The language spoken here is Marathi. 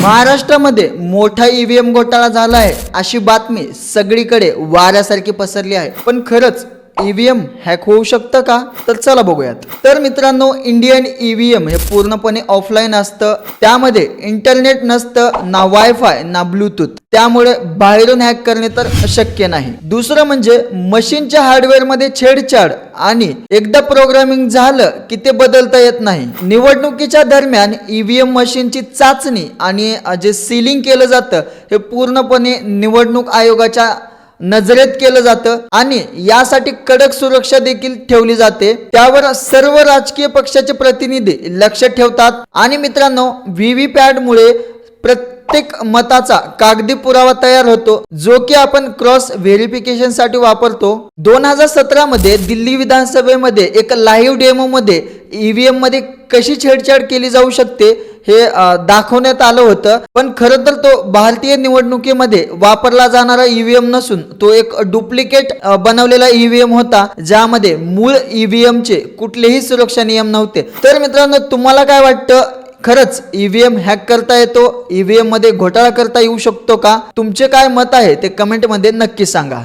महाराष्ट्रामध्ये मोठा ईव्हीएम घोटाळा झाला आहे अशी बातमी सगळीकडे वाऱ्यासारखी पसरली आहे। पण खरंच ईव्हीएम हॅक होऊ शकतं का? तर चला बघूयात। तर मित्रांनो, इंडियन ईव्हीएम हे पूर्णपणे ऑफलाईन असतं, त्यामध्ये इंटरनेट नसतं, ना वायफाय ना ब्लूटूथ, त्यामुळे बाहेरून हॅक करणे तर शक्य नाही। दुसरं म्हणजे मशीनच्या हार्डवेअर मध्ये छेडछाड आणि एकदा प्रोग्रामिंग झालं की ते बदलता येत नाही। निवडणुकीच्या दरम्यान ईव्हीएम मशीनची चाचणी आणि जे सीलिंग केलं जातं हे पूर्णपणे निवडणूक आयोगाच्या नजरेत केलं जातं आणि यासाठी कडक सुरक्षा देखील ठेवली जाते। त्यावर सर्व राजकीय पक्षाचे प्रतिनिधी लक्ष ठेवतात आणि मित्रांनो, व्हीव्हीपॅट मुळे प्रत्येक मताचा कागदी पुरावा तयार होतो, जो की आपण क्रॉस व्हेरिफिकेशन साठी वापरतो। 2017 मध्ये दिल्ली विधानसभेमध्ये एक लाईव्ह डेमो मध्ये ईव्हीएम मध्ये कशी छेडछाड केली जाऊ शकते हे दाखवण्यात आलं होतं। पण खरं तर तो भारतीय निवडणुकीमध्ये वापरला जाणारा ईव्हीएम नसून तो एक डुप्लिकेट बनवलेला ईव्हीएम होता, ज्यामध्ये मूळ ईव्हीएम चे कुठलेही सुरक्षा नियम नव्हते। तर मित्रांनो, तुम्हाला काय वाटतं? खरंच ईव्हीएम हॅक करता येतो? ईव्हीएम मध्ये घोटाळा करता येऊ शकतो का? तुमचे काय मत आहे ते कमेंट मध्ये नक्की सांगा।